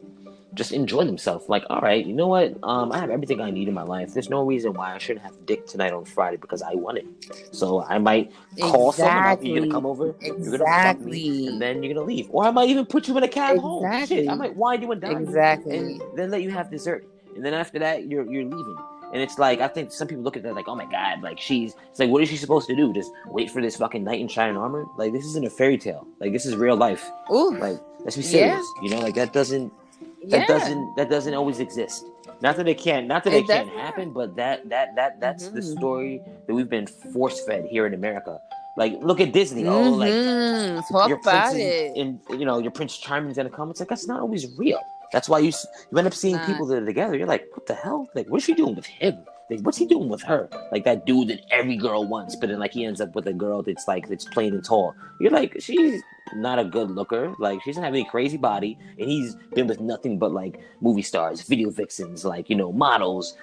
just enjoy themselves. Like, all right, you know what? I have everything I need in my life. There's no reason why I shouldn't have dick tonight on Friday because I want it. So I might call someone up. You're gonna come over. You're gonna fuck me, and then you're gonna leave. Or I might even put you in a cab home. Shit, I might wine you and dine you, and then let you have dessert. And then after that, you're leaving. And it's like, I think some people look at that like, oh my God, like, it's like, what is she supposed to do? Just wait for this fucking knight in shining armor? Like, this isn't a fairy tale. Like, this is real life. Ooh, like, let's be serious. Like, that doesn't always exist. Not that it can't happen, but that's the story that we've been force fed here in America. Like, look at Disney. Oh, like, your princes and your Prince Charming's gonna come. It's like, that's not always real. That's why you end up seeing people that are together. You're like, what the hell? Like, what's she doing with him? Like, what's he doing with her? Like, that dude that every girl wants, but then, like, he ends up with a girl that's plain and tall. You're like, she's not a good looker. Like, she doesn't have any crazy body, and he's been with nothing but, like, movie stars, video vixens, like, models.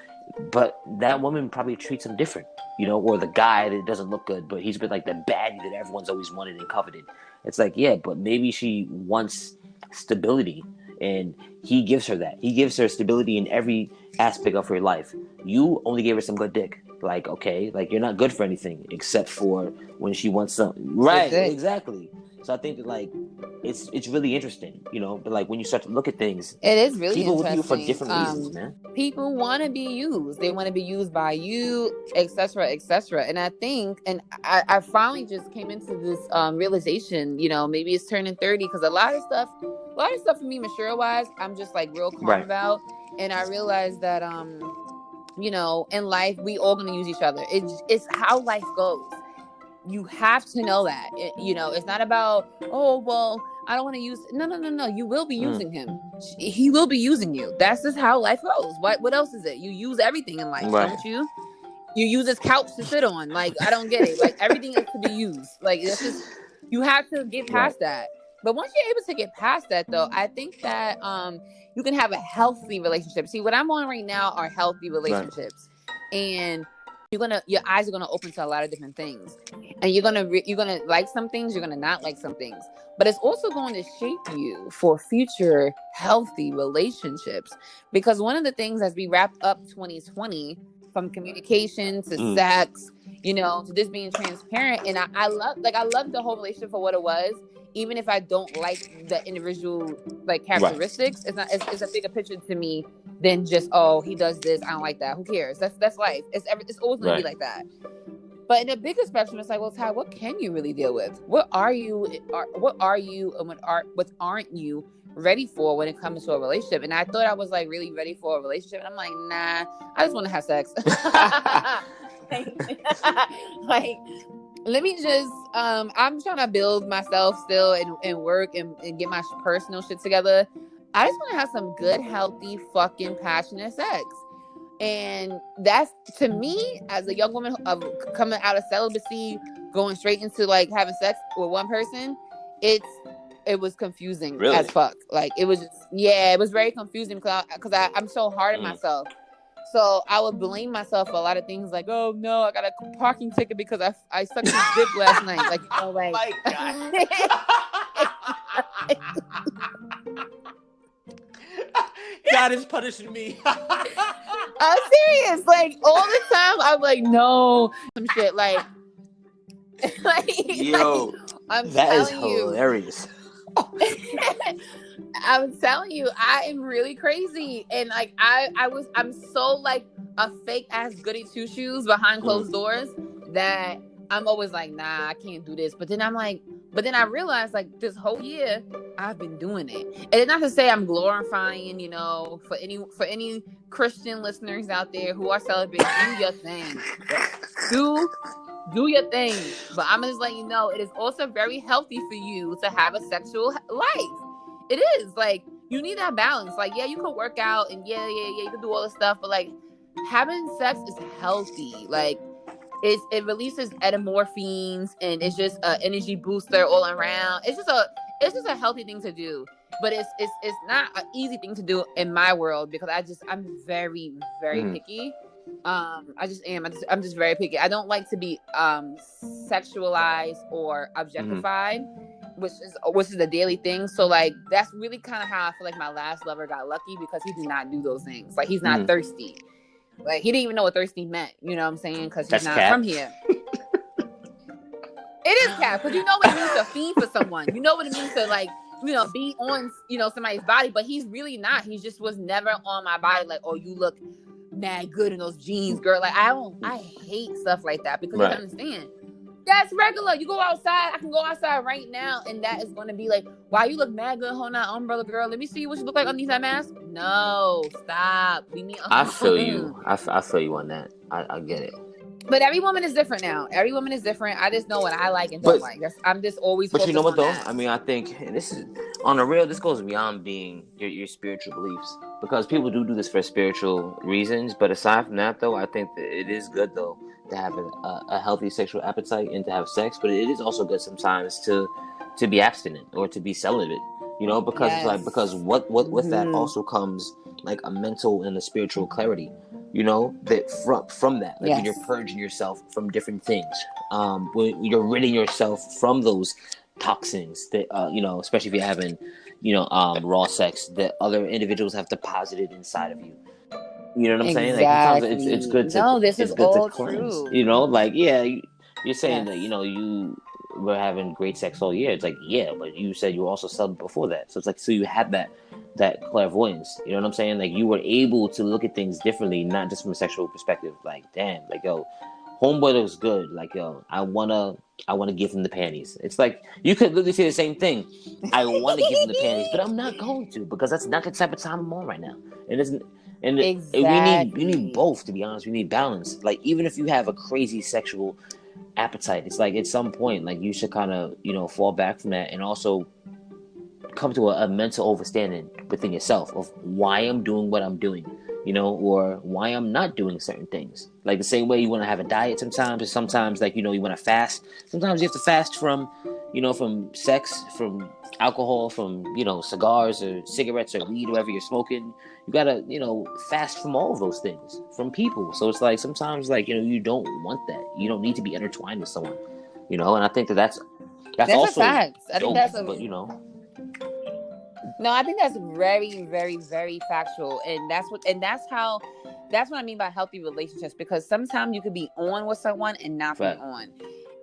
But that woman probably treats him different, or the guy that doesn't look good, but he's been like the baddie that everyone's always wanted and coveted. It's like, yeah, but maybe she wants stability, and he gives her that. He gives her stability in every aspect of her life. You only gave her some good dick. Like, okay, like, you're not good for anything except for when she wants something. Right, exactly. So I think that, like, it's really interesting, you know. But like, when you start to look at things, it is really people with you for interesting. different reasons, man. People want to be used. They want to be used by you, etc., etc. And I think, and I finally just came into this realization. You know, maybe it's turning 30 because a lot of stuff for me, mature wise, I'm just like real calm about. And I realized that you know, in life we all gonna use each other. It's how life goes. You have to know that. You know, it's not about, oh, well, I don't want to use. No. You will be using him. He will be using you. That's just how life goes. What else is it? You use everything in life, don't you? You use this couch to sit on. Like, I don't get it. Like, everything is to be used. Like, this is, you have to get past that. But once you're able to get past that, though, I think that you can have a healthy relationship. See, what I'm on right now are healthy relationships, and your eyes are gonna open to a lot of different things, and you're gonna like some things, you're gonna not like some things, but it's also going to shape you for future healthy relationships. Because one of the things as we wrap up 2020, from communication to sex, you know, to just being transparent, and I love the whole relationship for what it was. Even if I don't like the individual like characteristics, it's a bigger picture to me than just, oh, he does this, I don't like that. Who cares? That's life. It's always gonna be like that. But in a bigger spectrum, it's like, well, Ty, what can you really deal with? What are you and what aren't you ready for when it comes to a relationship? And I thought I was like really ready for a relationship, and I'm like, nah, I just want to have sex. like let me just I'm trying to build myself still and work and get my personal shit together. I just want to have some good, healthy, fucking passionate sex. And that's, to me, as a young woman of coming out of celibacy, going straight into like having sex with one person, it was confusing as fuck. Like, it was just, it was very confusing because I'm so hard on myself. So I would blame myself for a lot of things, like, oh no, I got a parking ticket because I sucked his dick last night. Like, you know, like, my God. God is punishing me. I'm serious. Like, all the time, I'm like, no, some shit. Like yo, I'm that is telling you, hilarious. I'm telling you, I am really crazy. And like, I'm so like a fake ass goody two shoes behind closed doors that I'm always like, nah, I can't do this. But then I realized, like, this whole year I've been doing it. And it's not to say I'm glorifying, you know, for any Christian listeners out there who are celibate, do your thing. Do your thing. But I'm just letting you know, it is also very healthy for you to have a sexual life. It is. Like, you need that balance. Like, yeah, you can work out and yeah, you can do all this stuff, but like, having sex is healthy. Like, it releases endorphins, and it's just an energy booster all around. It's just a healthy thing to do. But it's not an easy thing to do in my world, because I'm very, very picky. I just am. I'm just very picky. I don't like to be sexualized or objectified, which is a daily thing. So like, that's really kind of how I feel like my last lover got lucky, because he did not do those things. Like, he's not thirsty. Like, he didn't even know what thirsty meant. You know what I'm saying? Because he's not from here. It is cap, because you know what it means to fiend for someone. You know what it means to, like, you know, be on, you know, somebody's body, but he's really not. He just was never on my body. Like, oh, you look mad good in those jeans, girl. Like, I hate stuff like that, because you don't understand. That's regular. You go outside. I can go outside right now, and that is going to be like, wow, you look mad good holding that umbrella, girl. Let me see what you look like underneath that mask. No, stop. Leave me alone. I feel you. I feel you on that. I get it. But every woman is different now. Every woman is different. I just know what I like and don't like. I'm just always focused on that. But you know what, though? I mean, I think, and this is, on the real, this goes beyond being your spiritual beliefs. Because people do this for spiritual reasons. But aside from that, though, I think that it is good, though, to have a healthy sexual appetite and to have sex. But it is also good sometimes to be abstinent or to be celibate. You know, because because with that also comes like a mental and a spiritual clarity. You know, that from that, like, when you're purging yourself from different things, when you're ridding yourself from those toxins that, you know, especially if you're having, you know, raw sex that other individuals have deposited inside of you. You know what I'm saying? Like sometimes Exactly. No, this is it's good to all cleanse. true. You know, like yeah, you're saying that Yes. you were having great sex all year. It's like yeah, but you said you were also celibate before that. So it's like so you had that clairvoyance. You know what I'm saying? Like you were able to look at things differently, not just from a sexual perspective. Like damn, like yo, homeboy looks good. Like yo, I wanna give him the panties. It's like you could literally say the same thing. I want to give him the panties, but I'm not going to because that's not the type of time I'm on right now. It isn't. And we need Exactly. both, to be honest. We need balance. Like even if you have a crazy sexual appetite, it's like at some point, like you should kind of fall back from that and also come to a mental understanding within yourself of why I'm doing what I'm doing, or why I'm not doing certain things. Like the same way you want to have a diet sometimes, or sometimes like you want to fast. Sometimes you have to fast from sex, from alcohol, from cigars or cigarettes or weed, whatever you're smoking. You gotta fast from all of those things, from people. So it's like sometimes like you don't want that. You don't need to be intertwined with someone, and I think that's That's a also fact. I think dope, that's a but no, I think that's very, very, very factual. And that's what I mean by healthy relationships, because sometimes you could be on with someone and not be fact. on.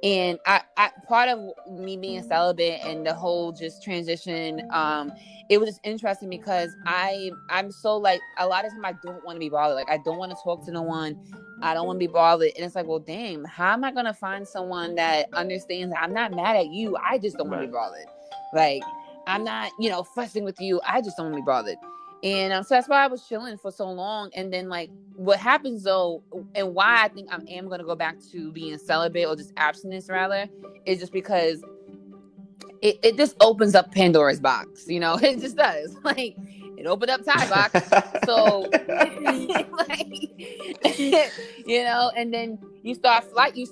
And I part of me being celibate and the whole just transition, it was just interesting because I'm so like a lot of time I don't want to be bothered. Like I don't want to talk to no one. I don't want to be bothered. And it's like, well, damn, how am I gonna find someone that understands that I'm not mad at you? I just don't want to Right. be bothered. Like I'm not, fussing with you. I just don't want to be bothered. And so that's why I was chilling for so long. And then, like, what happens though, and why I think I am going to go back to being celibate, or just abstinence rather, is just because it just opens up Pandora's box. It just does. Like, it opened up Thai box. So, like, and then you start fighting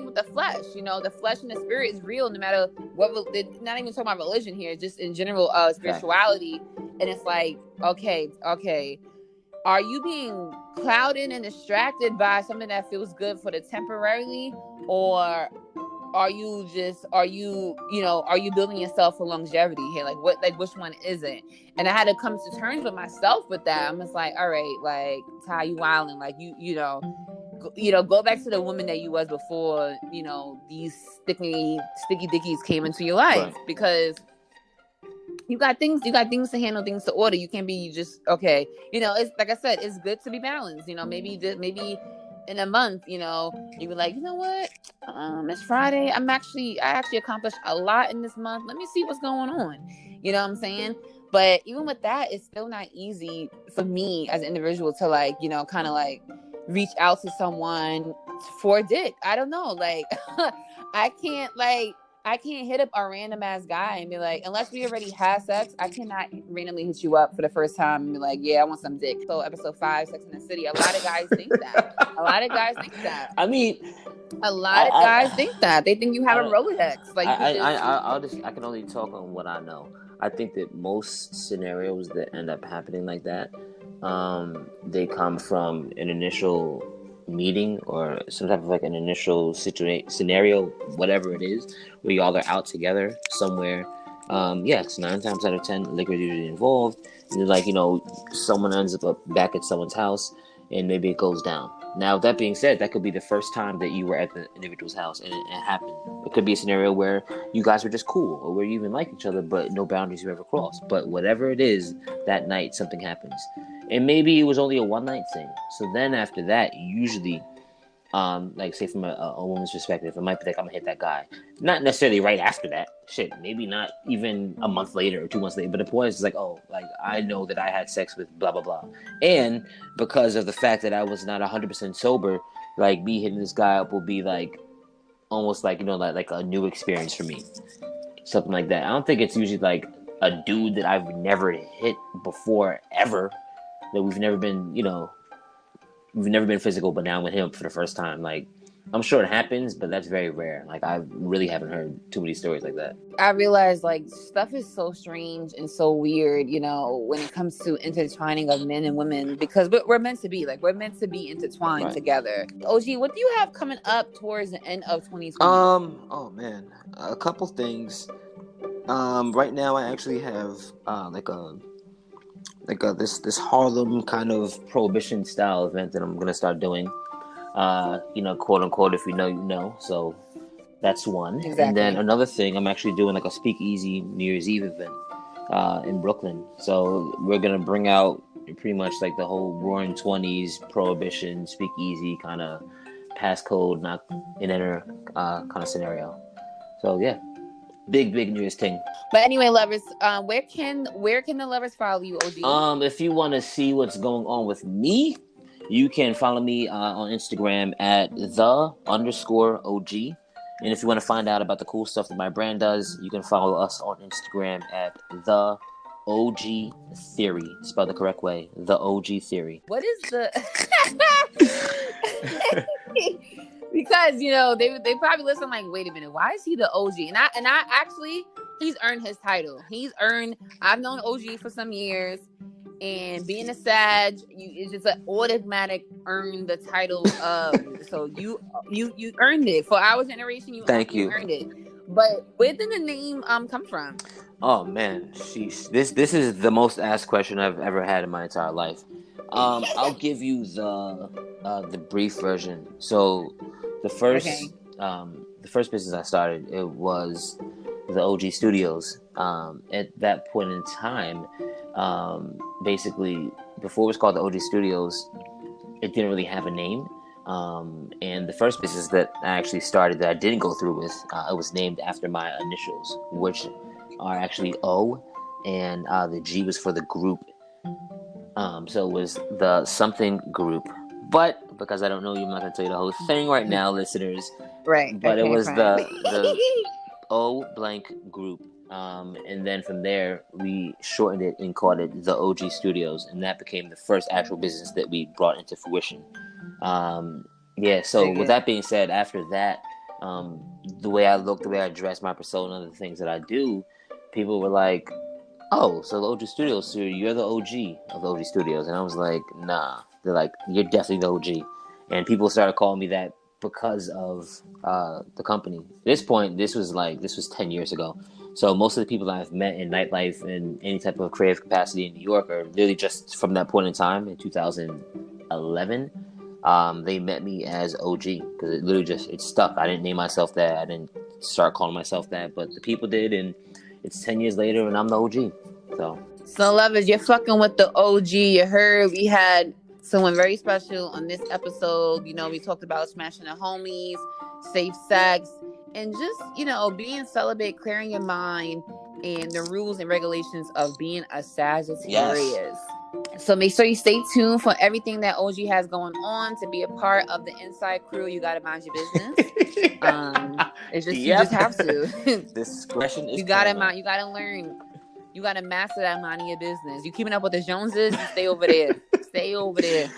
with the flesh. The flesh and the spirit is real, no matter what. Not even talking about religion here, just in general, Fact. spirituality. And it's like, okay, are you being clouded and distracted by something that feels good for the temporarily, or are you building yourself for longevity here? Like which one is it? And I had to come to terms with myself with that. I'm just like, all right, like Ty, you wilding, like go back to the woman that you was before these sticky dickies came into your life, Right. because you got things to handle, things to order. You can't be just okay. It's like I said, it's good to be balanced. Maybe in a month, you be like, you know what, it's Friday. I actually accomplished a lot in this month. Let me see what's going on. You know what I'm saying? But even with that, it's still not easy for me as an individual to like, kind of like reach out to someone for a dick. I don't know. Like, I can't like I can't hit up a random ass guy and be like, unless we already had sex, I cannot randomly hit you up for the first time and be like, yeah, I want some dick. So episode 5, Sex in the City, a lot of guys think that. A lot of guys think that. I mean, A lot of guys I, think that. They think you have a I, Rolodex. Like you could just I can only talk on what I know. I think that most scenarios that end up happening like that, they come from an initial meeting or some type of like an initial scenario, whatever it is, where y'all are out together somewhere. Yes, 9 times out of 10, liquor is usually involved. And like someone ends up back at someone's house, and maybe it goes down. Now, that being said, that could be the first time that you were at the individual's house and it happened. It could be a scenario where you guys were just cool, or where you even like each other, but no boundaries you ever crossed. But whatever it is, that night something happens. And maybe it was only a one night thing. So then after that, usually, like say from a woman's perspective, it might be like, I'm gonna hit that guy. Not necessarily right after that. Shit, maybe not even a month later or 2 months later. But the point is like, oh, like I know that I had sex with blah blah blah, and because of the fact that I was not 100% sober, like me hitting this guy up will be like almost like like a new experience for me, something like that. I don't think it's usually like a dude that I've never hit before ever, that we've never been physical, but now with him for the first time. Like, I'm sure it happens, but that's very rare. Like, I really haven't heard too many stories like that. I realize like stuff is so strange and so weird, when it comes to intertwining of men and women, because we're meant to be intertwined Right. together. OG, what do you have coming up towards the end of 2020? Oh man, a couple things. Right now I actually have like like this Harlem kind of prohibition style event that I'm gonna start doing. Quote unquote, if you know, you know. So that's one. And then Exactly. another thing, I'm actually doing like a speakeasy New Year's Eve event in Brooklyn. So we're gonna bring out pretty much like the whole Roaring Twenties prohibition speakeasy kind of passcode, not and enter kind of scenario. So yeah, big New Year's thing. But anyway, lovers, where can the lovers follow you, OG? If you want to see what's going on with me, you can follow me on Instagram at the_OG. And if you want to find out about the cool stuff that my brand does, you can follow us on Instagram at the OG Theory. Spelled the correct way. The OG Theory. What is the? Because they probably listen like, wait a minute, why is he the OG? And I actually, he's earned his title. I've known OG for some years, and being a Sag, it's just an automatic earn the title of. So you earned it for our generation. You earned it. But where did the name come from? Oh man, sheesh. This is the most asked question I've ever had in my entire life. I'll give you the brief version. So the first business I started, it was the OG Studios. At that point in time, basically before it was called the OG Studios, it didn't really have a name. And the first business that I actually started that I didn't go through with, it was named after my initials, which are actually O, and the G was for the group. So it was the something group. But because I don't know you, I'm not going to tell you the whole thing right now, listeners. Right. But okay, it was fine. the O blank group. And then from there, we shortened it and called it the OG Studios. And that became the first actual business that we brought into fruition. So with that being said, after that, the way I look, the way I dress, my persona, the things that I do, people were like, oh, so the OG Studios, so you're the OG of the OG Studios. And I was like, nah. They're like, you're definitely the OG. And people started calling me that because of the company. At this point, this was 10 years ago. So most of the people that I've met in nightlife and any type of creative capacity in New York are literally just from that point in time, in 2011. They met me as OG because it literally it stuck. I didn't name myself that. I didn't start calling myself that, but the people did, and it's 10 years later, and I'm the OG. So lovers, you're fucking with the OG. You heard we had someone very special on this episode. We talked about smashing the homies, safe sex, and just being celibate, clearing your mind, and the rules and regulations of being a Sagittarius. Yes. So make sure you stay tuned for everything that OG has going on. To be a part of the inside crew, you gotta mind your business. It's just you just have to. Discretion is you gotta learn. You gotta master that minding your business. You keeping up with the Joneses, you stay over there. Stay over there. Okay?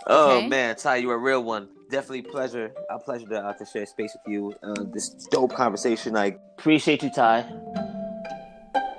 Oh man, Ty, you a real one. Definitely a pleasure to share space with you. This dope conversation. I appreciate you, Ty.